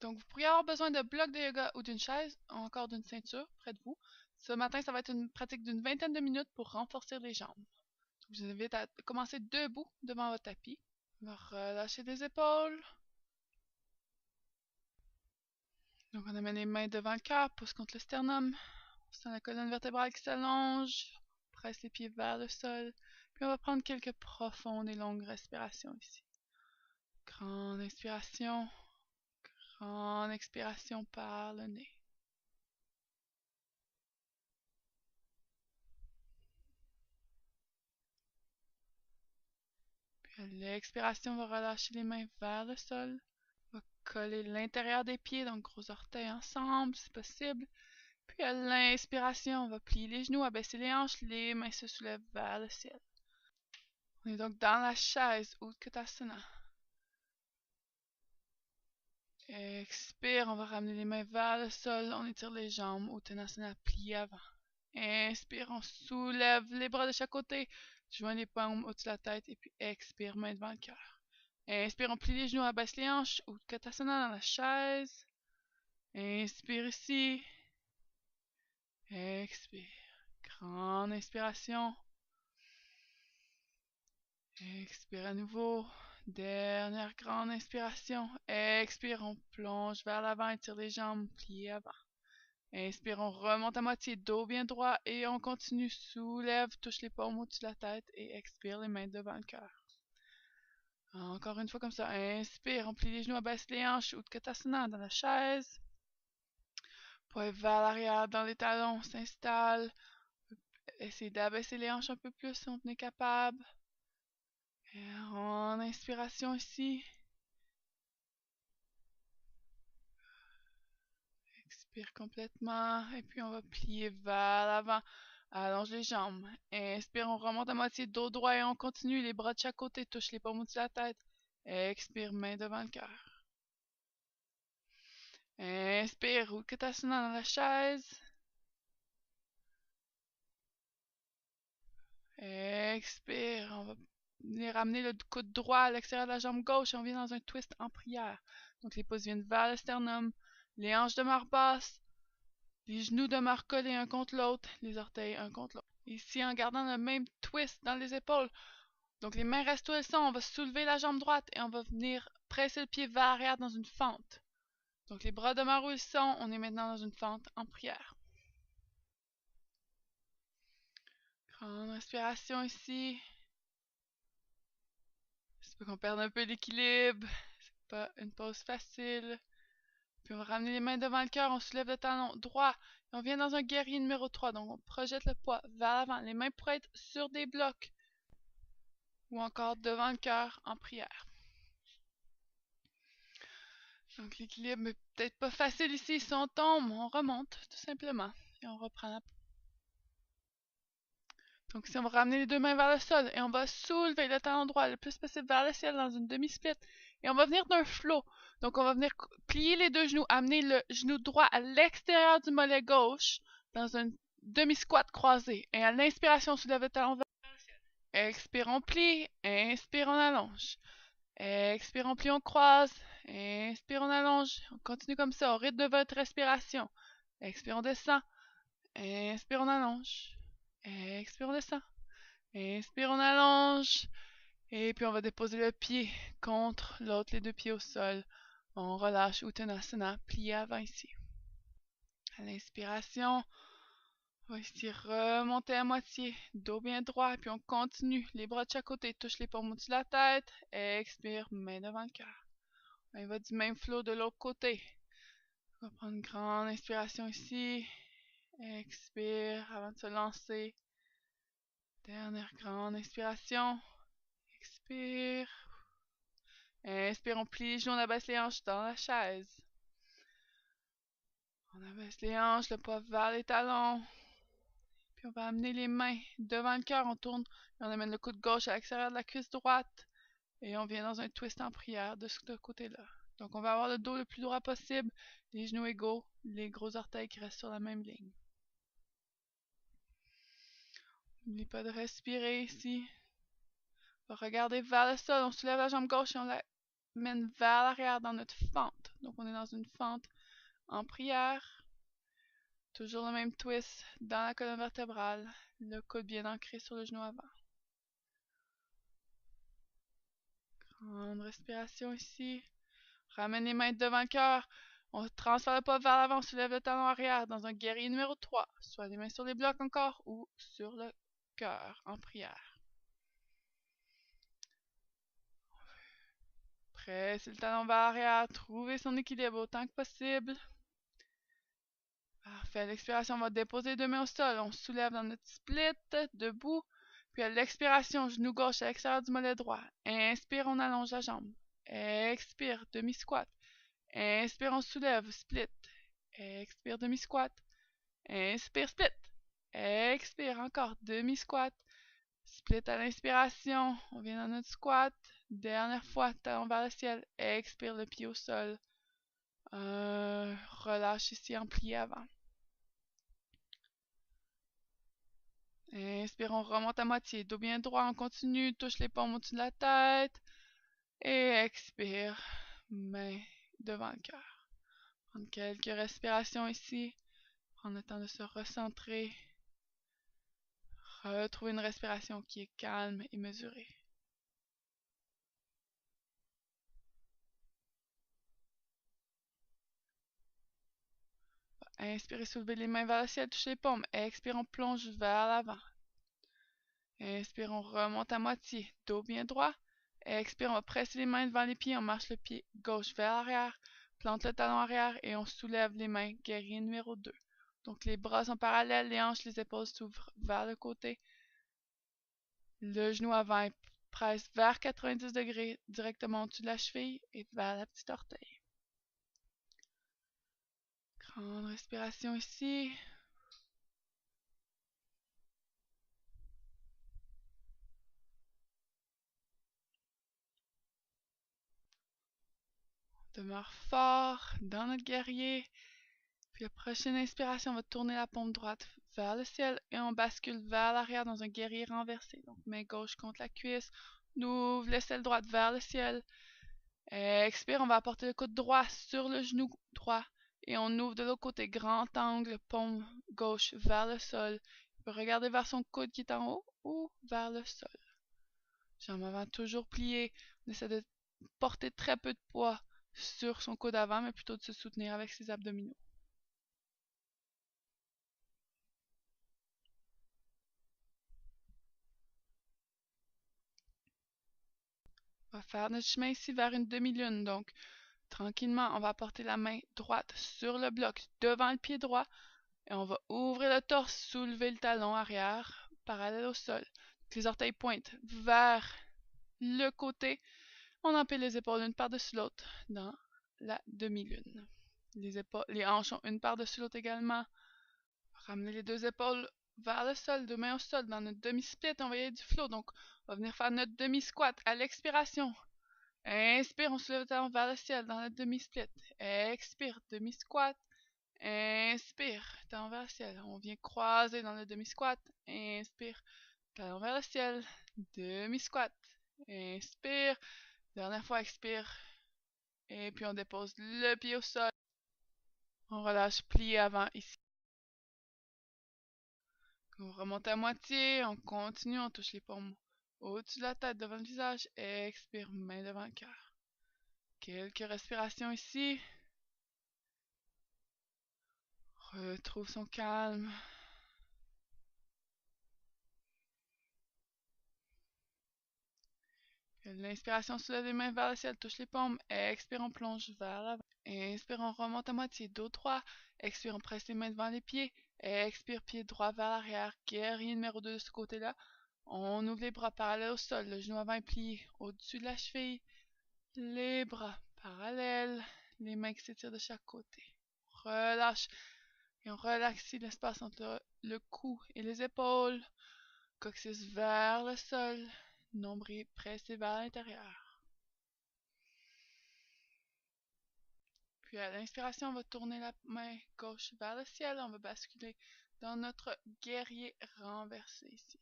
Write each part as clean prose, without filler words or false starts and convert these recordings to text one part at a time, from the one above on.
Donc, vous pourriez avoir besoin de blocs de yoga ou d'une chaise, ou encore d'une ceinture près de vous. Ce matin, ça va être une pratique d'une vingtaine de minutes pour renforcer les jambes. Je vous invite à commencer debout devant votre tapis. On va relâcher les épaules. Donc, on amène les mains devant le cœur, pousse contre le sternum. On sent la colonne vertébrale qui s'allonge. Presse les pieds vers le sol. Puis, on va prendre quelques profondes et longues respirations ici. Grande inspiration. Grande expiration par le nez. Puis à l'expiration, on va relâcher les mains vers le sol. On va coller l'intérieur des pieds, donc gros orteils ensemble si possible. Puis à l'inspiration, on va plier les genoux, abaisser les hanches, les mains se soulèvent vers le ciel. On est donc dans la chaise Utkatasana. Expire, on va ramener les mains vers le sol, on étire les jambes, Uttanasana plié avant. Inspire, on soulève les bras de chaque côté, joint les paumes au-dessus de la tête et puis expire, main devant le cœur. Inspire, on plie les genoux, abaisse les hanches, Utkatasana dans la chaise. Inspire ici. Expire. Grande inspiration. Expire à nouveau. Dernière grande inspiration. Expire, on plonge vers l'avant, étire les jambes, plié avant. Inspire, on remonte à moitié, dos bien droit et on continue. Soulève, touche les paumes au-dessus de la tête et expire les mains devant le cœur. Encore une fois comme ça. Inspire, on plie les genoux, abaisse les hanches, Utkatasana dans la chaise. Poing vers l'arrière dans les talons, s'installe. Essayez d'abaisser les hanches un peu plus si on est capable. Et en inspiration ici. Expire complètement. Et puis on va plier vers l'avant. Allonge les jambes. Inspire, on remonte à moitié, dos droit et on continue. Les bras de chaque côté touchent les paumes au-dessus de la tête. Expire, main devant le cœur. Inspire, Utkatasana dans la chaise. Expire, on va venir ramener le coude droit à l'extérieur de la jambe gauche et on vient dans un twist en prière. Donc les pouces viennent vers le sternum, les hanches demeurent basses, les genoux demeurent collés un contre l'autre, les orteils un contre l'autre. Ici, en gardant le même twist dans les épaules, donc les mains restent où elles sont, on va soulever la jambe droite et on va venir presser le pied vers l'arrière dans une fente. Donc les bras demeurent où ils sont, on est maintenant dans une fente en prière. Grande respiration ici. C'est pas qu'on perde un peu l'équilibre. C'est pas une pause facile. Puis on va ramener les mains devant le cœur, on soulève le talon droit et on vient dans un guerrier numéro 3. Donc on projette le poids vers l'avant. Les mains pourraient être sur des blocs ou encore devant le cœur en prière. Donc l'équilibre n'est peut-être pas facile ici. Si on tombe, on remonte tout simplement et on reprend la. Donc ici on va ramener les deux mains vers le sol et on va soulever le talon droit le plus possible vers le ciel dans une demi-split. Et on va venir d'un flow. Donc on va venir plier les deux genoux, amener le genou droit à l'extérieur du mollet gauche dans un demi-squat croisé. Et à l'inspiration, on soulève le talon vers le ciel. Expire, on plie. Inspire, on allonge. Expire, on plie, on croise. Inspire, on allonge. On continue comme ça au rythme de votre respiration. Expire, on descend. Inspire, on allonge. Expire, on descend. Inspire, on allonge. Et puis on va déposer le pied contre l'autre, les deux pieds au sol. On relâche Uttanasana, plié avant ici. À l'inspiration, on va ici remonter à moitié, dos bien droit, puis on continue. Les bras de chaque côté touchent les paumes au-dessus de la tête. Expire, main devant le cœur. On va du même flow de l'autre côté. On va prendre une grande inspiration ici. Expire avant de se lancer. Dernière grande inspiration. Expire. Inspire, on plie les genoux, on abaisse les hanches dans la chaise. On abaisse les hanches, le poids vers les talons. Puis on va amener les mains devant le cœur, on tourne et on amène le coude gauche à l'extérieur de la cuisse droite. Et on vient dans un twist en prière de ce côté-là. Donc on va avoir le dos le plus droit possible, les genoux égaux, les gros orteils qui restent sur la même ligne. N'oublie pas de respirer ici. On va regarder vers le sol, on soulève la jambe gauche et on la mène vers l'arrière dans notre fente. Donc on est dans une fente en prière. Toujours le même twist dans la colonne vertébrale. Le coude bien ancré sur le genou avant. Grande respiration ici. Ramène les mains devant le cœur. On transfère le poids vers l'avant, on soulève le talon arrière dans un guerrier numéro 3. Soit les mains sur les blocs encore ou sur le cœur en prière. Pressez le talon vers l'arrière, trouvez son équilibre autant que possible. Parfait. À l'expiration, on va déposer les deux mains au sol. On soulève dans notre split, debout. Puis à l'expiration, genou gauche à l'extérieur du mollet droit. Inspire, on allonge la jambe. Expire, demi-squat. Inspire, on soulève, split. Expire, demi-squat. Inspire, split. Expire, encore, demi-squat. Split à l'inspiration. On vient dans notre squat. Dernière fois, talon vers le ciel. Expire, le pied au sol. Relâche ici en plié avant. Inspire, on remonte à moitié. Dos bien droit, on continue. Touche les paumes au-dessus de la tête. Et expire. Main devant le cœur. Prendre quelques respirations ici. Prendre le temps de se recentrer. Retrouver une respiration qui est calme et mesurée. Inspirez, soulevez les mains vers le ciel, touchez les paumes. Expire, on plonge vers l'avant. Inspire, on remonte à moitié, dos bien droit. Expire, on va presser les mains devant les pieds, on marche le pied gauche vers l'arrière, plante le talon arrière et on soulève les mains, guerrier numéro 2. Donc les bras sont parallèles, les hanches, les épaules s'ouvrent vers le côté. Le genou avant presse vers 90 degrés, directement au-dessus de la cheville et vers la petite orteil. Grande respiration ici. On demeure fort dans notre guerrier. Puis la prochaine inspiration, on va tourner la paume droite vers le ciel et on bascule vers l'arrière dans un guerrier renversé. Donc main gauche contre la cuisse. On ouvre l'aisselle droite vers le ciel. Expire, on va apporter le coude droit sur le genou droit. Et on ouvre de l'autre côté, grand angle, paume gauche vers le sol. Il peut regarder vers son coude qui est en haut ou vers le sol. Jambe avant toujours pliée. On essaie de porter très peu de poids sur son coude avant, mais plutôt de se soutenir avec ses abdominaux. On va faire notre chemin ici vers une demi-lune. Donc, tranquillement, on va porter la main droite sur le bloc devant le pied droit. Et on va ouvrir le torse, soulever le talon arrière, parallèle au sol. Donc, les orteils pointent vers le côté. On empile les épaules une par-dessus l'autre dans la demi-lune. Les hanches ont une par-dessus l'autre également. Ramener les deux épaules vers le sol, deux mains au sol. Dans notre demi-split, on va y aller du flow. Donc, on va venir faire notre demi-squat à l'expiration. Inspire, on soulève le talon vers le ciel dans notre demi-split. Expire, demi-squat. Inspire, talon vers le ciel. On vient croiser dans le demi-squat. Inspire, talon vers le ciel. Demi-squat. Inspire. Dernière fois, expire. Et puis on dépose le pied au sol. On relâche plié avant ici. On remonte à moitié. On continue. On touche les paumes au-dessus de la tête, devant le visage. Expire, main devant le cœur. Quelques respirations ici. Retrouve son calme. L'inspiration, soulève les mains vers le ciel, touche les paumes. Expire, on plonge vers l'avant. Inspire, on remonte à moitié, dos droit. Expire, on presse les mains devant les pieds. Expire, pied droit vers l'arrière. Guerrier numéro 2 de ce côté-là. On ouvre les bras parallèles au sol. Le genou avant est plié au-dessus de la cheville. Les bras parallèles. Les mains qui s'étirent de chaque côté. Relâche. Et on relaxe ici l'espace entre le cou et les épaules. Coccyx vers le sol. Nombril pressé vers l'intérieur. Puis à l'inspiration, on va tourner la main gauche vers le ciel. On va basculer dans notre guerrier renversé ici.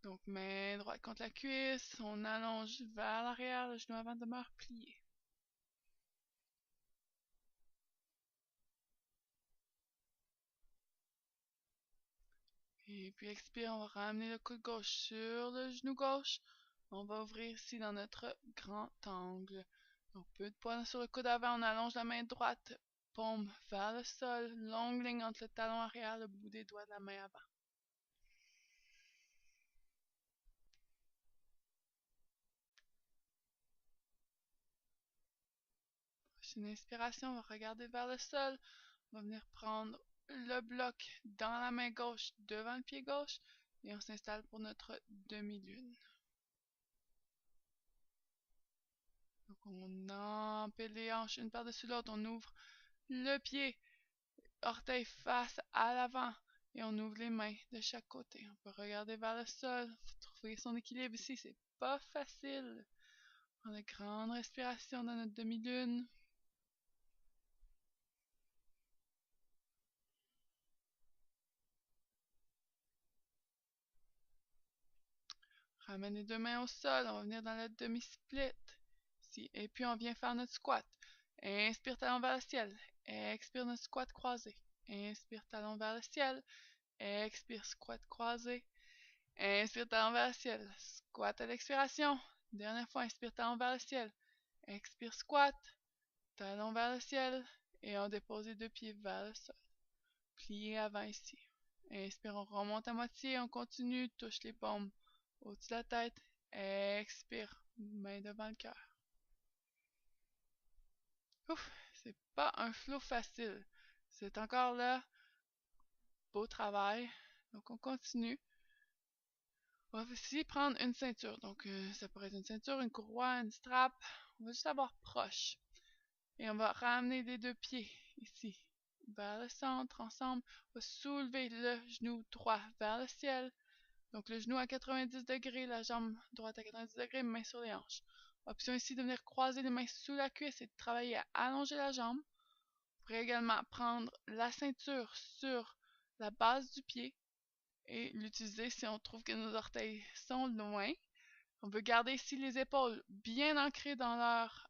Donc, main droite contre la cuisse, on allonge vers l'arrière, le genou avant demeure plié. Et puis expire, on va ramener le coude gauche sur le genou gauche. On va ouvrir ici dans notre grand angle. Donc, peu de poids sur le coude avant, on allonge la main droite, paume vers le sol, longue ligne entre le talon arrière et le bout des doigts de la main avant. Prochaine inspiration, on va regarder vers le sol. On va venir prendre le bloc dans la main gauche devant le pied gauche et on s'installe pour notre demi-lune. Donc on empile les hanches une par-dessus l'autre, on ouvre le pied, orteil face à l'avant et on ouvre les mains de chaque côté. On peut regarder vers le sol, trouver son équilibre ici, c'est pas facile. Prendre de grandes respirations dans notre demi-lune. Ramène les deux mains au sol, on va venir dans le demi-split. Ici. Et puis on vient faire notre squat. Inspire, talon vers le ciel. Expire, notre squat croisé. Inspire, talon vers le ciel. Expire, squat croisé. Inspire, talon vers le ciel. Squat à l'expiration. Dernière fois, inspire, talon vers le ciel. Expire, squat. Talon vers le ciel. Et on dépose les deux pieds vers le sol. Plié avant ici. Inspire, on remonte à moitié. On continue, touche les paumes au-dessus de la tête. Expire, main devant le cœur. Ouf, c'est pas un flow facile. C'est encore là. Beau travail. Donc on continue. On va aussi prendre une ceinture. Donc ça pourrait être une ceinture, une courroie, une strap. On va juste avoir proche. Et on va ramener les deux pieds ici vers le centre ensemble. On va soulever le genou droit vers le ciel. Donc le genou à 90 degrés, la jambe droite à 90 degrés, main sur les hanches. Option ici de venir croiser les mains sous la cuisse et de travailler à allonger la jambe. Vous pourrez également prendre la ceinture sur la base du pied et l'utiliser si on trouve que nos orteils sont loin. On veut garder ici les épaules bien ancrées dans leur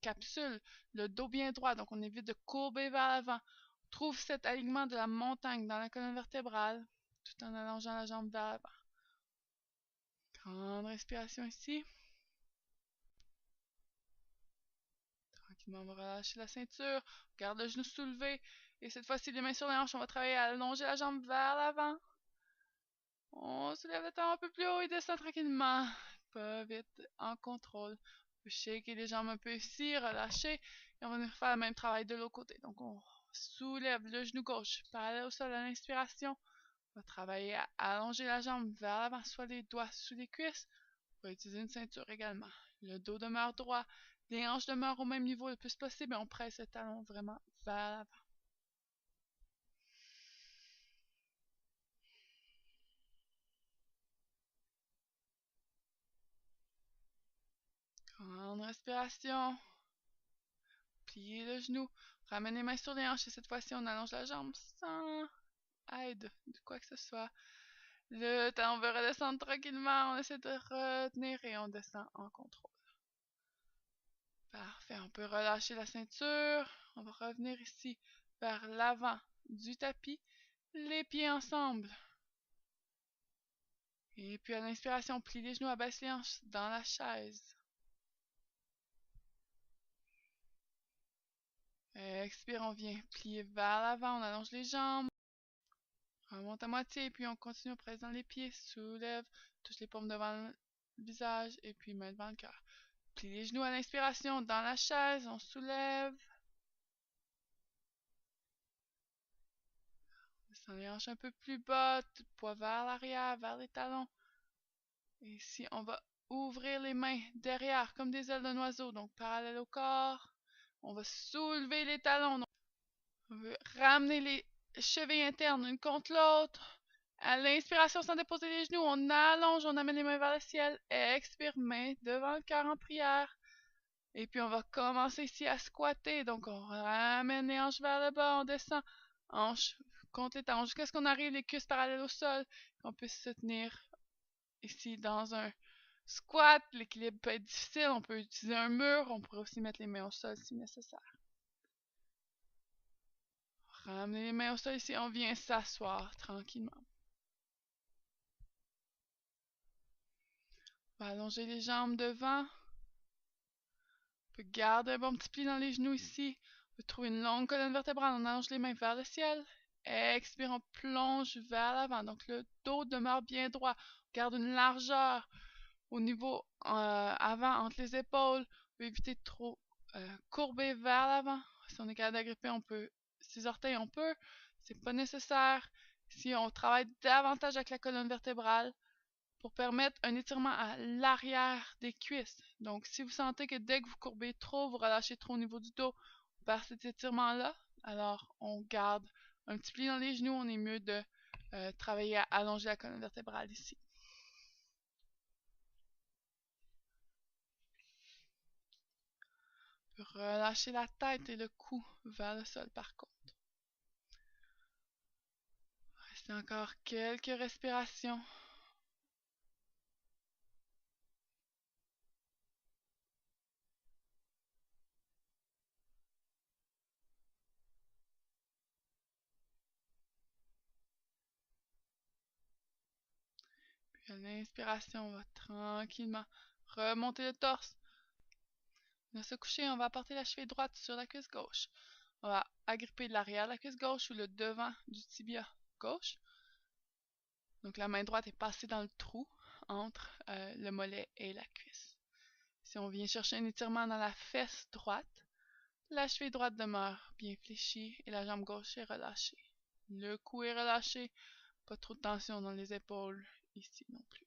capsule, le dos bien droit, donc on évite de courber vers l'avant. On trouve cet alignement de la montagne dans la colonne vertébrale tout en allongeant la jambe vers l'avant. Grande respiration ici. Tranquillement, on va relâcher la ceinture. On garde le genou soulevé. Et cette fois-ci, les mains sur les hanches, on va travailler à allonger la jambe vers l'avant. On soulève le talon un peu plus haut et descend tranquillement. Pas vite, en contrôle. On peut shaker les jambes un peu ici, relâcher. Et on va venir faire le même travail de l'autre côté. Donc on soulève le genou gauche parallèle au sol à l'inspiration. On va travailler à allonger la jambe vers l'avant, soit les doigts sous les cuisses. On va utiliser une ceinture également. Le dos demeure droit. Les hanches demeurent au même niveau le plus possible et on presse le talon vraiment vers l'avant. Grande respiration. Pliez le genou. Ramène les mains sur les hanches et cette fois-ci, on allonge la jambe sans aide de quoi que ce soit. Le talon veut redescendre tranquillement. On essaie de retenir et on descend en contrôle. Parfait. On peut relâcher la ceinture. On va revenir ici vers l'avant du tapis. Les pieds ensemble. Et puis à l'inspiration, on plie les genoux, abaisse les hanches dans la chaise. Expire, on vient plier vers l'avant, on allonge les jambes. On remonte à moitié, et puis on continue, on presse dans les pieds, soulève, touche les paumes devant le visage, et puis main devant le cœur. Plie les genoux à l'inspiration, dans la chaise, on soulève. Descend les hanches un peu plus bas, tout poids vers l'arrière, vers les talons. Et ici, on va ouvrir les mains derrière, comme des ailes d'un oiseau, donc parallèle au corps. On va soulever les talons. Donc, on veut ramener les chevilles internes une contre l'autre. À l'inspiration, sans déposer les genoux, on allonge, on amène les mains vers le ciel. Expire, main devant le cœur en prière. Et puis, on va commencer ici à squatter. Donc, on ramène les hanches vers le bas, on descend. Hanches contre les talons jusqu'à ce qu'on arrive les cuisses parallèles au sol, qu'on puisse se tenir ici dans un squat, l'équilibre peut être difficile, on peut utiliser un mur, on pourrait aussi mettre les mains au sol si nécessaire. Ramener les mains au sol ici, on vient s'asseoir tranquillement. On va allonger les jambes devant. On peut garder un bon petit pli dans les genoux ici. On peut trouver une longue colonne vertébrale, on allonge les mains vers le ciel. Expire, on plonge vers l'avant. Donc le dos demeure bien droit. On garde une largeur au niveau avant entre les épaules. On peut éviter de trop courber vers l'avant. Si on est capable d'agripper, on peut. Ses orteils, on peut. C'est pas nécessaire. Si on travaille davantage avec la colonne vertébrale pour permettre un étirement à l'arrière des cuisses. Donc, si vous sentez que dès que vous courbez trop, vous relâchez trop au niveau du dos par cet étirement-là, alors on garde un petit pli dans les genoux. On est mieux de travailler à allonger la colonne vertébrale ici. On peut relâcher la tête et le cou vers le sol par contre. Restez encore quelques respirations. Puis à l'inspiration, on va tranquillement remonter le torse. On va se coucher, on va porter la cheville droite sur la cuisse gauche. On va agripper l'arrière de la cuisse gauche ou le devant du tibia gauche. Donc la main droite est passée dans le trou entre le mollet et la cuisse. Si on vient chercher un étirement dans la fesse droite, la cheville droite demeure bien fléchie et la jambe gauche est relâchée. Le cou est relâché, pas trop de tension dans les épaules ici non plus.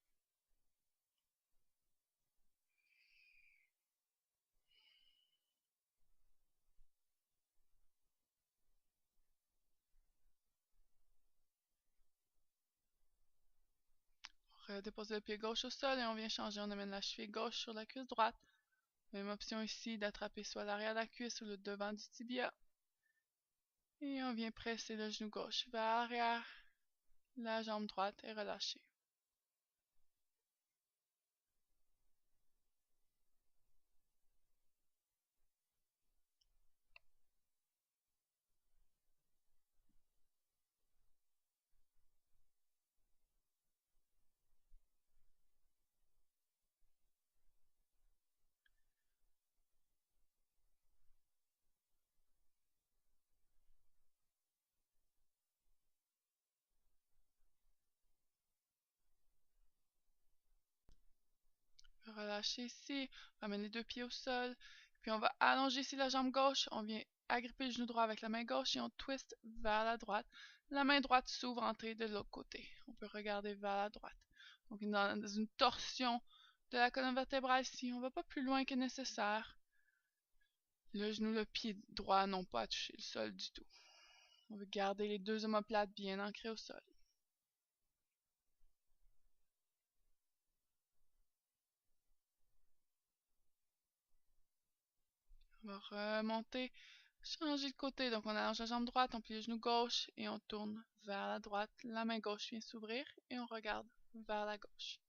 On redépose le pied gauche au sol et on vient changer. On amène la cheville gauche sur la cuisse droite. Même option ici d'attraper soit l'arrière de la cuisse ou le devant du tibia. Et on vient presser le genou gauche vers l'arrière. La jambe droite est relâchée. Relâcher ici, on ramène les deux pieds au sol, puis on va allonger ici la jambe gauche, on vient agripper le genou droit avec la main gauche et on twist vers la droite. La main droite s'ouvre entrée de l'autre côté. On peut regarder vers la droite. Donc dans une torsion de la colonne vertébrale ici, on ne va pas plus loin que nécessaire. Le genou, le pied droit n'ont pas à toucher le sol du tout. On veut garder les deux omoplates bien ancrées au sol. On va remonter, changer de côté. Donc on allonge la jambe droite, on plie le genou gauche et on tourne vers la droite. La main gauche vient s'ouvrir et on regarde vers la gauche.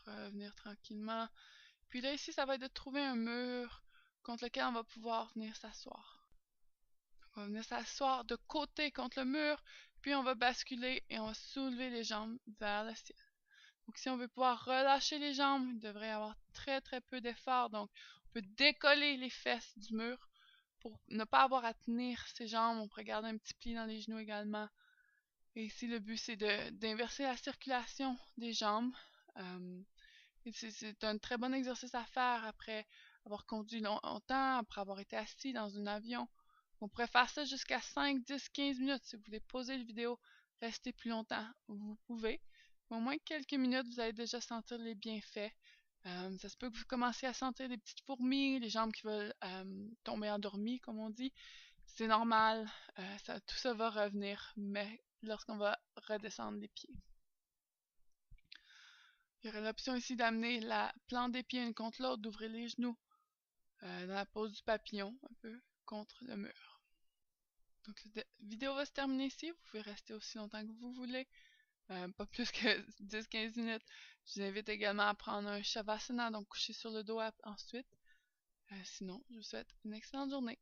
On va revenir tranquillement. Puis là ici, ça va être de trouver un mur contre lequel on va pouvoir venir s'asseoir. On va venir s'asseoir de côté contre le mur, puis on va basculer et on va soulever les jambes vers le ciel. Donc si on veut pouvoir relâcher les jambes, il devrait y avoir très très peu d'effort. Donc on peut décoller les fesses du mur pour ne pas avoir à tenir ses jambes. On pourrait garder un petit pli dans les genoux également. Et ici le but c'est d'inverser la circulation des jambes. C'est un très bon exercice à faire après avoir conduit longtemps, après avoir été assis dans un avion. On pourrait faire ça jusqu'à 5, 10, 15 minutes. Si vous voulez poser la vidéo, rester plus longtemps, vous pouvez. Au moins quelques minutes, vous allez déjà sentir les bienfaits. Ça se peut que vous commenciez à sentir des petites fourmis, les jambes qui veulent tomber endormies, comme on dit. C'est normal, tout ça va revenir, mais lorsqu'on va redescendre les pieds. Il y aurait l'option ici d'amener la plante des pieds une contre l'autre, d'ouvrir les genoux dans la pose du papillon, un peu contre le mur. Donc la vidéo va se terminer ici. Vous pouvez rester aussi longtemps que vous voulez, pas plus que 10-15 minutes. Je vous invite également à prendre un Shavasana, donc coucher sur le dos ensuite. Sinon, je vous souhaite une excellente journée.